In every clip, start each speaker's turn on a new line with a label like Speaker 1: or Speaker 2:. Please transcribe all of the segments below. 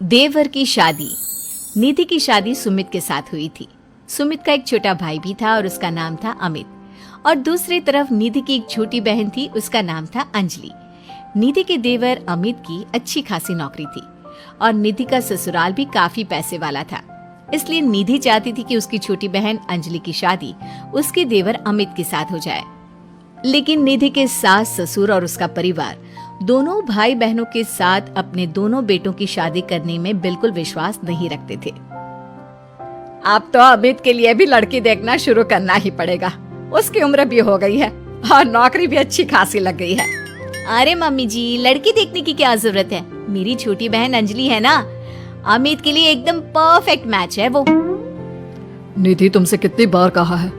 Speaker 1: देवर की शादी। निधि की शादी सुमित के साथ हुई थी। सुमित का एक छोटा भाई भी था और उसका नाम था अमित। और दूसरी तरफ निधि की एक छोटी बहन थी, उसका नाम था अंजलि। निधि के देवर अमित की अच्छी खासी नौकरी थी और निधि का ससुराल भी काफी पैसे वाला था। इसलिए निधि चाहती थी कि उसकी छोटी बहन अंजलि की शादी उसके देवर अमित के साथ हो जाए। लेकिन निधि के सास ससुर और उसका परिवार दोनों भाई बहनों के साथ अपने दोनों बेटों की शादी करने में बिल्कुल विश्वास नहीं रखते थे। अब तो अमित के लिए भी लड़की देखना शुरू करना ही पड़ेगा। उसकी उम्र भी हो गई है और नौकरी भी अच्छी खासी लग गई है। अरे मम्मी जी, लड़की देखने की क्या जरूरत है? मेरी छोटी बहन अंजलि है ना, अमित के लिए एकदम परफेक्ट मैच है वो।
Speaker 2: निधि, तुमसे कितनी बार कहा है,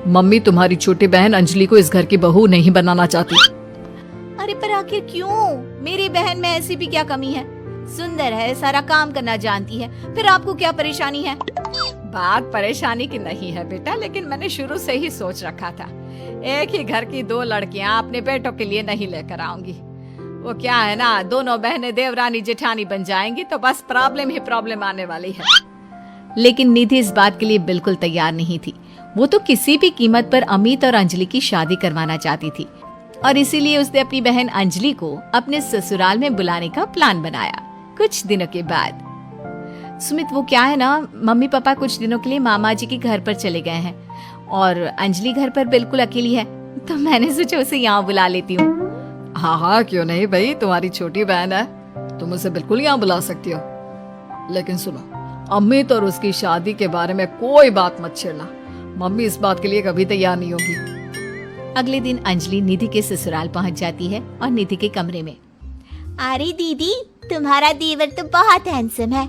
Speaker 2: मम्मी तुम्हारी छोटी बहन अंजलि को इस घर की बहू नहीं बनाना चाहती।
Speaker 1: अरे पर आखिर क्यों? मेरी बहन में ऐसी भी क्या कमी है? सुंदर है, सारा काम करना जानती है, फिर आपको क्या परेशानी है? बात परेशानी की नहीं है बेटा, लेकिन मैंने शुरू से ही सोच रखा था एक ही घर की दो लड़कियां अपने बेटों के लिए नहीं लेकर आऊंगी। वो क्या है ना, दोनों बहनें देवरानी जेठानी बन जाएंगी तो बस प्रॉब्लम ही प्रॉब्लम आने वाली है। लेकिन निधि इस बात के लिए बिल्कुल तैयार नहीं थी। वो तो किसी भी कीमत पर अमित और अंजलि की शादी करवाना चाहती थी और इसीलिए उसने अपनी बहन अंजलि को अपने ससुराल में बुलाने का प्लान बनाया। कुछ दिनों के बाद सुमित, वो क्या है ना, मम्मी पापा कुछ दिनों के लिए मामा जी के घर पर चले गए हैं और अंजलि घर पर बिल्कुल अकेली है, तो मैंने सोचा उसे यहाँ बुला लेती हूँ।
Speaker 2: हाँ हाँ, क्यों नहीं भाई, तुम्हारी छोटी बहन है, तुम उसे बिल्कुल यहाँ बुला सकती हो। लेकिन सुनो, अमित और उसकी शादी के बारे में कोई बात मत छेड़ना। मम्मी इस बात के लिए कभी तैयार नहीं होगी।
Speaker 1: अगले दिन अंजलि निधि के ससुराल पहुंच जाती है और निधि के कमरे में।
Speaker 3: अरे दीदी, तुम्हारा देवर तो बहुत हैंडसम है,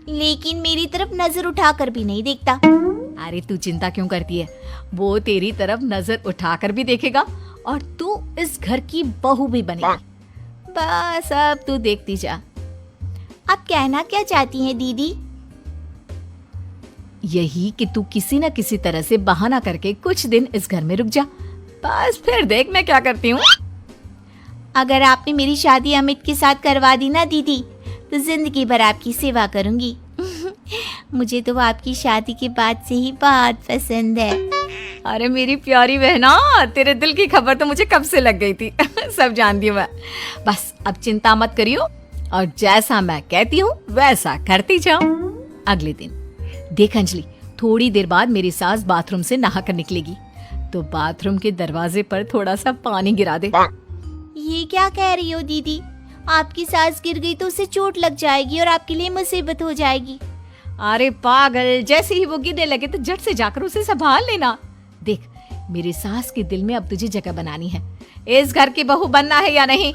Speaker 3: लेकिन मेरी तरफ नजर उठाकर भी नहीं देखता।
Speaker 1: अरे तू चिंता क्यों करती है, वो तेरी तरफ नजर उठाकर भी देखेगा और तू इस घर की बहू भी बनेगी। बस अब तू देखती जा।
Speaker 3: आप कहना क्या चाहती हैं दीदी?
Speaker 1: यही कि तू किसी न किसी तरह से बहाना करके कुछ दिन इस घर में रुक जा, बस फिर देख मैं क्या करती हूँ।
Speaker 3: अगर आपने मेरी शादी अमित के साथ करवा दी ना दीदी, तो जिंदगी भर आपकी सेवा करूंगी। मुझे तो वो आपकी शादी के बाद से ही बहुत पसंद है।
Speaker 1: अरे मेरी प्यारी बहना, तेरे दिल की खबर तो मुझे कब से लग गई थी। सब जानती हूँ मैं। बस अब चिंता मत करियो और जैसा मैं कहती हूँ वैसा करती जाओ। अगले दिन देख अंजलि, थोड़ी देर बाद मेरी सास बाथरूम से नहा कर निकलेगी, तो बाथरूम के दरवाजे पर थोड़ा सा पानी गिरा दे।
Speaker 3: ये क्या कह रही हो दीदी? आपकी सास गिर गई तो उसे चोट लग जाएगी और आपके लिए मुसीबत हो जाएगी।
Speaker 1: अरे पागल, जैसे ही वो गिरने लगे तो झट से जाकर उसे संभाल लेना। देख, मेरी सास के दिल में अब तुझे जगह बनानी है। इस घर की बहू बनना है या नहीं?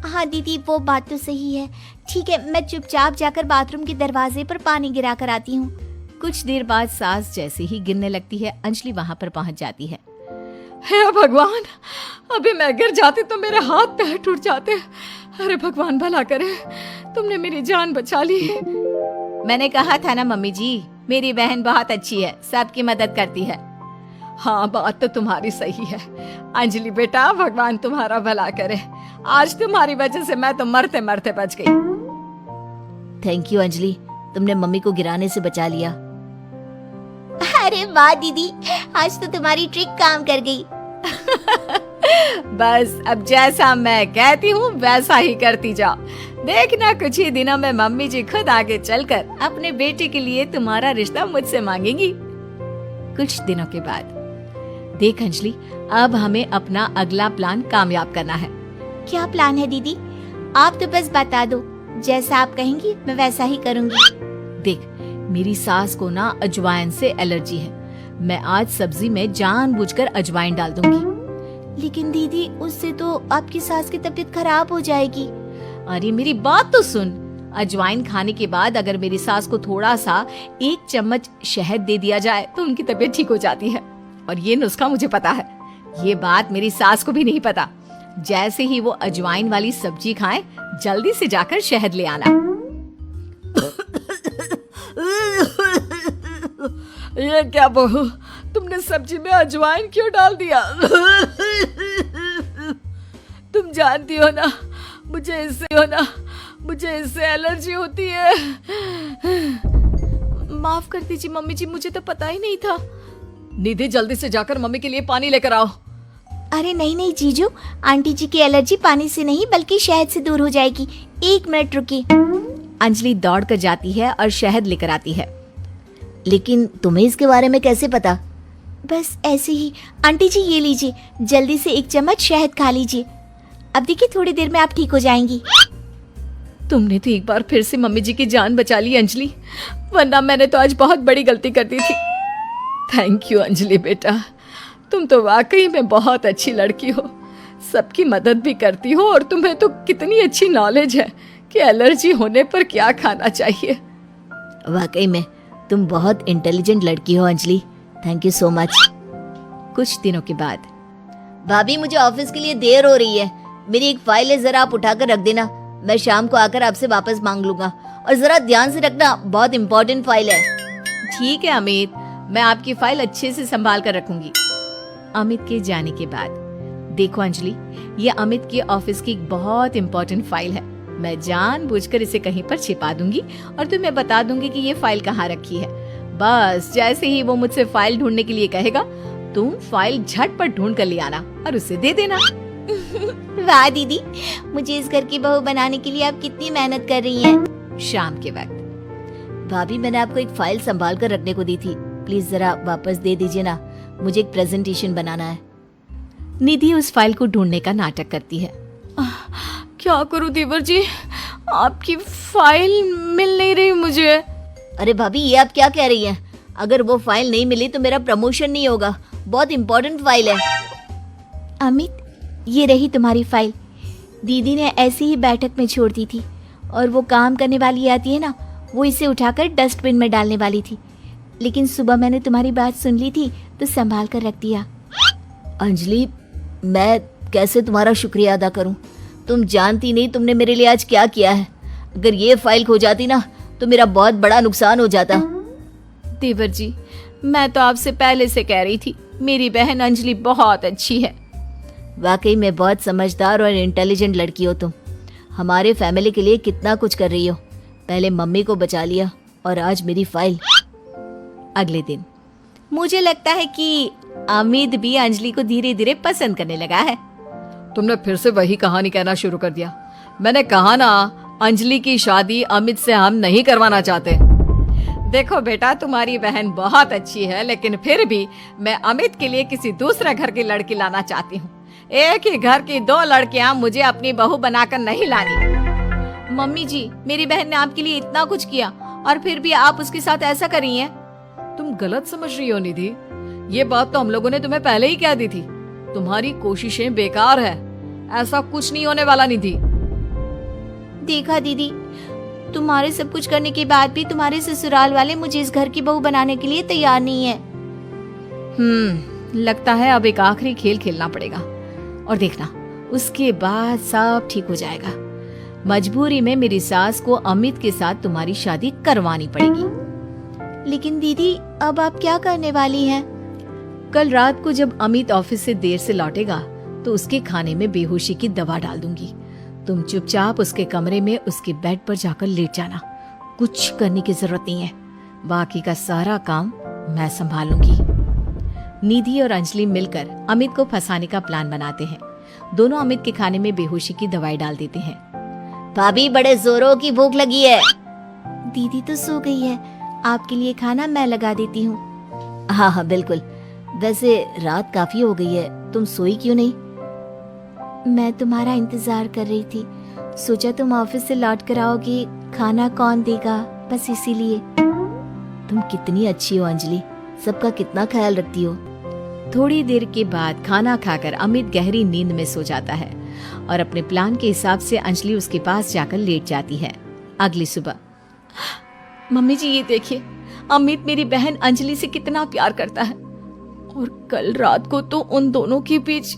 Speaker 3: हाँ दीदी, वो बात तो सही है। ठीक है, मैं चुपचाप जाकर बाथरूम के दरवाजे पर पानी गिरा कर आती हूँ।
Speaker 1: कुछ देर बाद सास जैसे ही गिरने लगती है, अंजलि वहाँ पर पहुँच जाती है।
Speaker 2: हे भगवान, अभी मैं गिर जाती तो मेरे हाथ पैर टूट जाते। अरे भगवान भला करे, तुमने मेरी जान बचा ली।
Speaker 1: मैंने कहा था ना मम्मी जी, मेरी बहन बहुत अच्छी है, सबकी मदद करती है।
Speaker 2: हाँ, बात तो तुम्हारी सही है अंजलि बेटा, भगवान तुम्हारा भला करे। आज तुम्हारी वजह से मैं तो मरते मरते बच गई।
Speaker 1: थैंक यू अंजलि, तुमने मम्मी को गिराने से बचा लिया।
Speaker 3: अरे वाह दीदी, आज तो तुम्हारी ट्रिक काम कर गई।
Speaker 1: बस अब जैसा मैं कहती हूँ वैसा ही करती जाओ। देखना कुछ ही दिनों में मम्मी जी खुद आगे चलकर अपने बेटे के लिए तुम्हारा रिश्ता मुझसे मांगेंगी। कुछ दिनों के बाद देख अंजलि, अब हमें अपना अगला प्लान कामयाब करना है।
Speaker 3: क्या प्लान है दीदी? आप तो बस बता दो, जैसा आप कहेंगी मैं वैसा ही करूंगी।
Speaker 1: देख, मेरी सास को ना अजवाइन से एलर्जी है। मैं आज सब्जी में जानबूझकर अजवाइन डाल दूंगी।
Speaker 3: लेकिन दीदी, उससे तो आपकी सास की तबीयत खराब हो जाएगी।
Speaker 1: अरे मेरी बात तो सुन, अजवाइन खाने के बाद अगर मेरी सास को थोड़ा सा 1 चम्मच शहद दे दिया जाए तो उनकी तबीयत ठीक हो जाती है। और ये नुस्खा मुझे पता है। ये बात मेरी सास को भी नहीं पता। जैसे ही वो अजवाइन वाली सब्जी खाएं, जल्दी से जाकर शहद ले आना।
Speaker 2: ये क्या बहू, तुमने सब्जी में अजवाइन क्यों डाल दिया? तुम जानती हो ना, मुझे इससे हो ना, मुझे इससे एलर्जी होती है।
Speaker 1: माफ कर दीजिए मम्मी जी, मुझे तो पता ही नहीं था।
Speaker 2: निधि जल्दी से जाकर मम्मी के लिए पानी लेकर आओ।
Speaker 3: अरे नहीं नहीं जीजू, आंटी जी की एलर्जी पानी से नहीं बल्कि शहद से दूर हो जाएगी। 1 मिनट रुकिए।
Speaker 1: अंजलि दौड़ कर जाती है और शहद लेकर आती है।
Speaker 3: लेकिन तुम्हें इसके बारे में कैसे पता? बस ऐसे ही। आंटी जी ये लीजिए, जल्दी से 1 चम्मच शहद खा लीजिए। अब देखिए थोड़ी देर में आप ठीक हो जाएंगी।
Speaker 1: तुमने तो एक बार फिर से मम्मी जी की जान बचा ली अंजलि, वरना मैंने तो आज बहुत बड़ी गलती कर दी थी। थैंक यू अंजलि बेटा, तुम तो वाकई में बहुत अच्छी लड़की हो, सबकी मदद भी करती हो और तुम्हें तो कितनी अच्छी नॉलेज है कि एलर्जी होने पर क्या खाना चाहिए।
Speaker 3: वाकई में तुम बहुत इंटेलिजेंट लड़की हो Anjali, thank you so much.
Speaker 1: कुछ दिनों के बाद,
Speaker 3: भाभी मुझे ऑफिस के लिए देर हो रही है, मेरी एक फाइल है, जरा आप उठाकर रख देना, मैं शाम को आकर आपसे वापस मांग लूंगा। और जरा ध्यान से रखना, बहुत इम्पोर्टेंट फाइल है।
Speaker 1: ठीक है अमित, मैं आपकी फाइल अच्छे से संभाल कर रखूंगी। अमित के जाने के बाद, देखो अंजलि, ये अमित के ऑफिस की एक बहुत इम्पोर्टेंट फाइल है। मैं जानबूझकर इसे कहीं पर छिपा दूंगी और तुम्हें बता दूंगी कि ये फाइल कहाँ रखी है। बस जैसे ही वो मुझसे फाइल ढूंढने के लिए कहेगा, तुम फाइल झटपट ढूंढ कर ले आना और उसे दे देना।
Speaker 3: वाह दीदी, मुझे इस घर की बहू बनाने के लिए आप कितनी मेहनत कर रही हैं।
Speaker 1: शाम के वक्त,
Speaker 3: भाभी मैंने आपको एक फाइल संभाल कर रखने को दी थी, प्लीज जरा वापस दे दीजिए ना, मुझे एक प्रेजेंटेशन बनाना है।
Speaker 1: निधि उस फाइल को ढूंढने का नाटक करती है।
Speaker 2: क्या करूं देवर जी, आपकी फाइल मिल नहीं रही मुझे।
Speaker 3: अरे भाभी ये आप क्या कह रही हैं? अगर वो फाइल नहीं मिली तो मेरा प्रमोशन नहीं होगा, बहुत इम्पोर्टेंट फाइल है। अमित ये रही तुम्हारी फाइल, दीदी ने ऐसी ही बैठक में छोड़ दी थी और वो काम करने वाली आती है ना, वो इसे उठाकर डस्टबिन में डालने वाली थी, लेकिन सुबह मैंने तुम्हारी बात सुन ली थी तो संभाल कर रख दिया। अंजलि मैं कैसे तुम्हारा शुक्रिया अदा करूं, तुम जानती नहीं तुमने मेरे लिए आज क्या किया है। अगर ये फाइल खो जाती ना तो मेरा बहुत बड़ा नुकसान हो जाता।
Speaker 1: देवर जी, मैं तो आपसे पहले से कह रही थी, मेरी बहन अंजलि बहुत अच्छी है।
Speaker 3: वाकई में बहुत समझदार और इंटेलिजेंट लड़की हो तुम, हमारे फैमिली के लिए कितना कुछ कर रही हो। पहले मम्मी को बचा लिया और आज मेरी फाइल।
Speaker 1: अगले दिन, मुझे लगता है कि अमित भी अंजलि को धीरे धीरे पसंद करने लगा है।
Speaker 2: तुमने फिर से वही कहानी कहना शुरू कर दिया। मैंने कहा ना, अंजलि की शादी अमित से हम नहीं करवाना चाहते। देखो बेटा, तुम्हारी बहन बहुत अच्छी है, लेकिन फिर भी मैं अमित के लिए किसी दूसरे घर की लड़की लाना चाहती हूँ। एक ही घर की 2 लड़कियां मुझे अपनी बहू बनाकर नहीं लानी।
Speaker 1: मम्मी जी, मेरी बहन ने आपके लिए इतना कुछ किया और फिर भी आप उसके साथ ऐसा कर रही हैं।
Speaker 2: तुम गलत समझ रही हो निधि, ये बात तो हम लोगों ने तुम्हें पहले ही कह दी थी। तुम्हारी कोशिशें बेकार है, ऐसा कुछ नहीं होने वाला निधि।
Speaker 3: देखा दीदी, तुम्हारे सब कुछ करने के बाद भी तुम्हारे ससुराल वाले मुझे इस घर की बहू बनाने के लिए तैयार नहीं है।
Speaker 1: लगता है अब एक आखिरी खेल खेलना पड़ेगा और देखना, उसके बाद सब ठीक हो जाएगा। मजबूरी में मेरी सास को अमित के साथ तुम्हारी शादी करवानी पड़ेगी।
Speaker 3: लेकिन दीदी अब आप क्या करने वाली हैं?
Speaker 1: कल रात को जब अमित ऑफिस से देर से लौटेगा तो उसके खाने में बेहोशी की दवा डाल दूंगी। तुम चुपचाप उसके कमरे में उसके बेड पर जाकर लेट जाना, कुछ करने की जरूरत नहीं है, बाकी का सारा काम मैं संभालूंगी। निधि और अंजलि मिलकर अमित को फंसाने का प्लान बनाते हैं। दोनों अमित के खाने में बेहोशी की दवाई डाल देते हैं।
Speaker 3: भाभी बड़े जोरों की भूख लगी है। दीदी तो सो गई है, आपके लिए खाना मैं लगा देती हूँ। हाँ हाँ बिल्कुल, वैसे रात काफी हो गई है, तुम सोई क्यों नहीं? मैं तुम्हारा इंतजार कर रही थी, सोचा तुम ऑफिस से लौट कर आओगी, खाना कौन देगा, बस इसीलिए। तुम कितनी अच्छी हो अंजलि, सबका कितना ख्याल रखती हो।
Speaker 1: थोड़ी देर के बाद खाना खाकर अमित गहरी नींद में सो जाता है और अपने प्लान के हिसाब से अंजलि उसके पास जाकर लेट जाती है। अगली सुबह, मम्मी जी ये देखिए, अमित मेरी बहन अंजलि से कितना प्यार करता है और कल रात को तो उन दोनों के बीच